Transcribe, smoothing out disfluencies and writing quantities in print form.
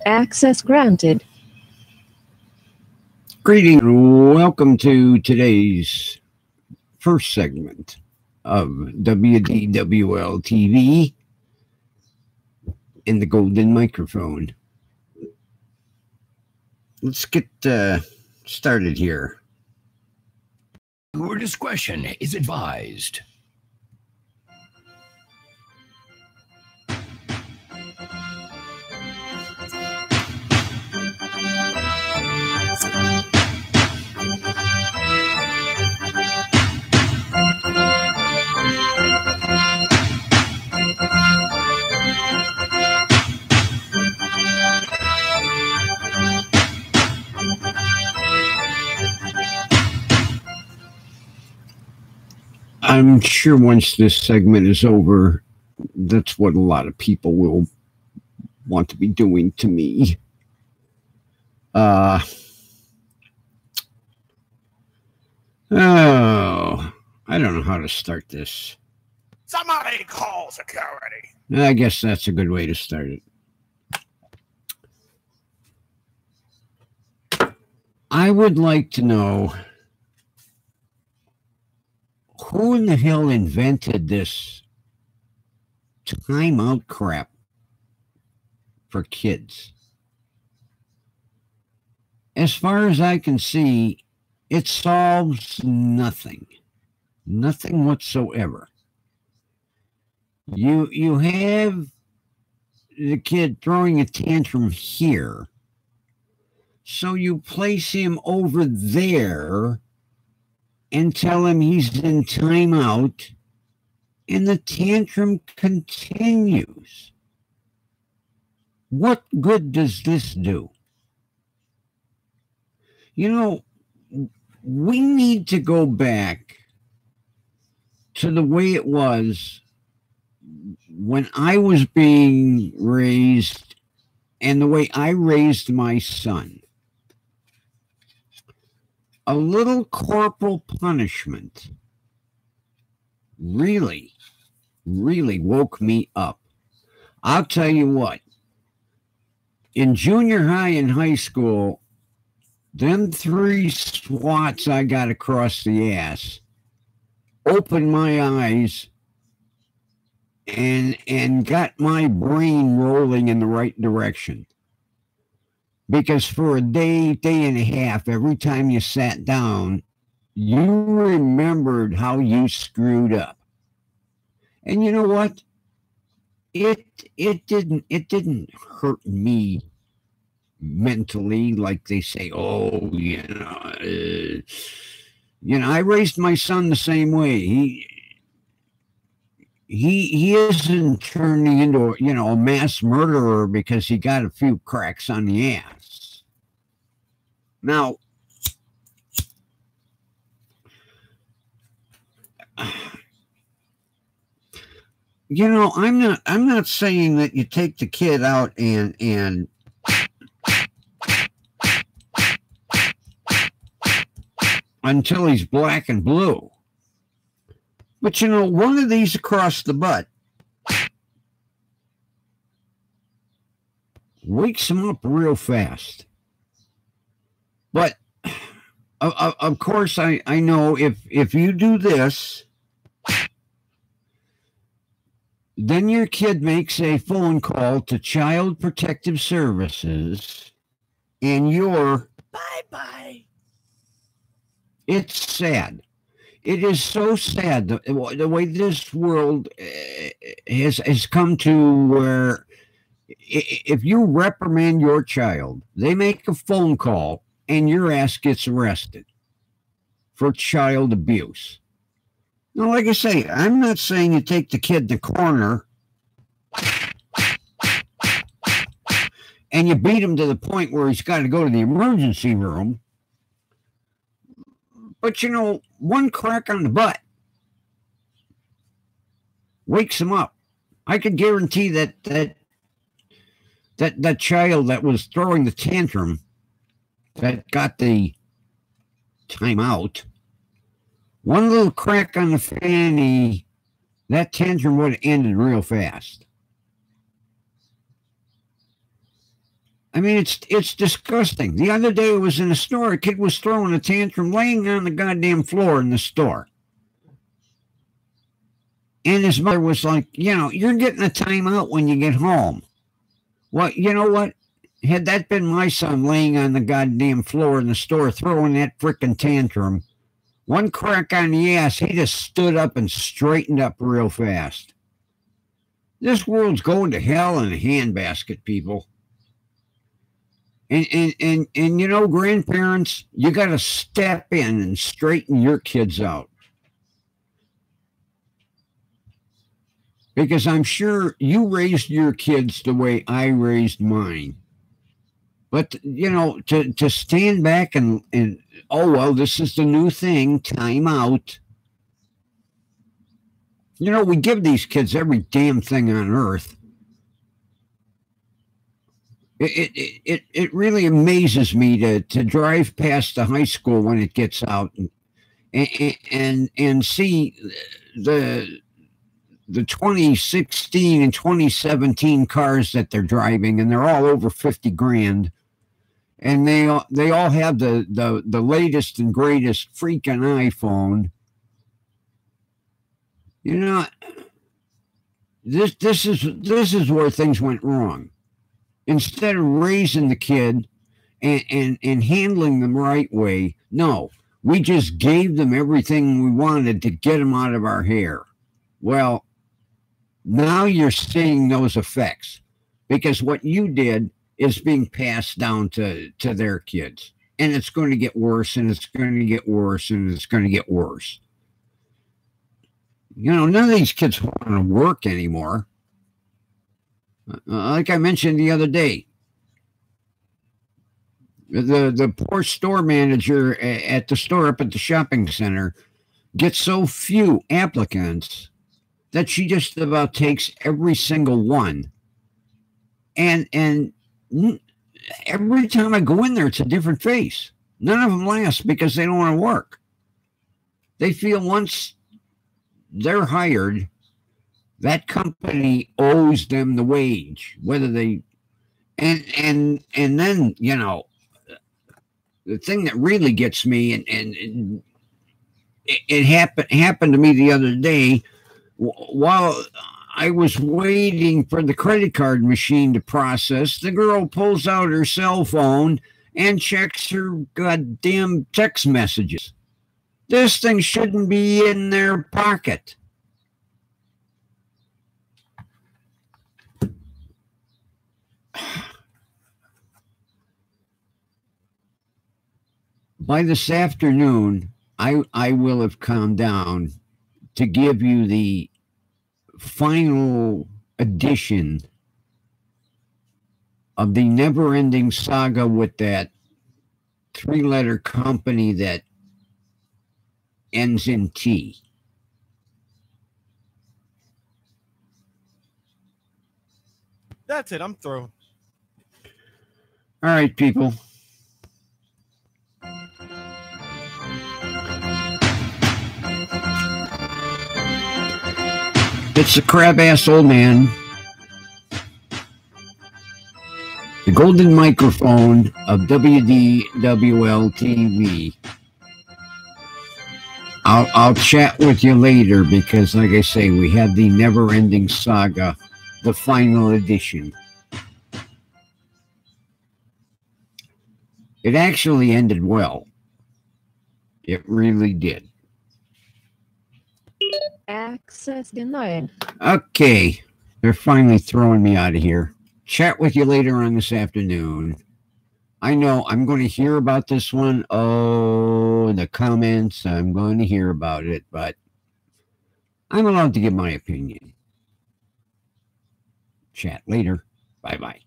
Access granted. Greetings and welcome to today's first segment of WDWLTV in the Golden Microphone. Let's get started here. Your discretion is advised. I'm sure once this segment is over, that's what a lot of people will want to be doing to me. I don't know how to start this. Somebody call security. I guess that's a good way to start it. I would like to know who in the hell invented this timeout crap for kids. As far as I can see, it solves nothing. Nothing whatsoever. You have the kid throwing a tantrum here, so you place him over there and tell him he's in timeout, and the tantrum continues. What good does this do? You know, we need to go back to the way it was when I was being raised and the way I raised my son. A little corporal punishment really woke me up. I'll tell you what, in junior high and high school, them 3 swats I got across the ass opened my eyes and got my brain rolling in the right direction. Because for a day and a half, every time you sat down, you remembered how you screwed up. And you know what? It didn't hurt me mentally, like they say, oh, I raised my son the same way. He isn't turning into, a mass murderer because he got a few cracks on the ass. Now, I'm not saying that you take the kid out and until he's black and blue. But, one of these across the butt wakes him up real fast. But, of course, I know if you do this, then your kid makes a phone call to Child Protective Services, and you're bye-bye. It's sad. It is so sad the way this world has come to, where if you reprimand your child, they make a phone call and your ass gets arrested for child abuse. Now, like I say, I'm not saying you take the kid in the corner and you beat him to the point where he's got to go to the emergency room. But, one crack on the butt wakes him up. I could guarantee that child that was throwing the tantrum, that got the timeout, one little crack on the fanny, that tantrum would have ended real fast. I mean, it's disgusting. The other day I was in a store. A kid was throwing a tantrum laying on the goddamn floor in the store. And his mother was like, you know, you're getting a timeout when you get home. Well, you know what? Had that been my son laying on the goddamn floor in the store throwing that frickin' tantrum, one crack on the ass, he just stood up and straightened up real fast. This world's going to hell in a handbasket, people. And you know, grandparents, you got to step in and straighten your kids out. Because I'm sure you raised your kids the way I raised mine. But, you know, to stand back and, oh, well, this is the new thing, time out. You know, we give these kids every damn thing on earth. It really amazes me to drive past the high school when it gets out and see the 2016 and 2017 cars that they're driving, and they're all over 50 grand. And they all have the latest and greatest freaking iPhone. You know, this is where things went wrong. Instead of raising the kid and handling them right way, no, we just gave them everything we wanted to get them out of our hair. Well, now you're seeing those effects, because what you did is being passed down to their kids. And it's going to get worse, and it's going to get worse, and it's going to get worse. You know, none of these kids want to work anymore. Like I mentioned the other day, the poor store manager at the store up at the shopping center gets so few applicants that she just about takes every single one. And every time I go in there, it's a different face. None of them last because they don't want to work. They feel once they're hired, that company owes them the wage, whether they, and then, you know, the thing that really gets me, and it happened to me the other day while I was waiting for the credit card machine to process. The girl pulls out her cell phone and checks her goddamn text messages. This thing shouldn't be in their pocket. By this afternoon, I will have calmed down to give you the final edition of the never-ending saga with that three-letter company that ends in T. That's it. I'm through. All right, people. It's the crab-ass old man, the golden microphone of WDWLTV. I'll chat with you later because, like I say, we have the never-ending saga, the final edition. It actually ended well. It really did. Access denied. Okay, they're finally throwing me out of here. Chat with you later on this afternoon. I know I'm going to hear about this one. Oh, the comments, I'm going to hear about it, but I'm allowed to give my opinion. Chat later. Bye-bye.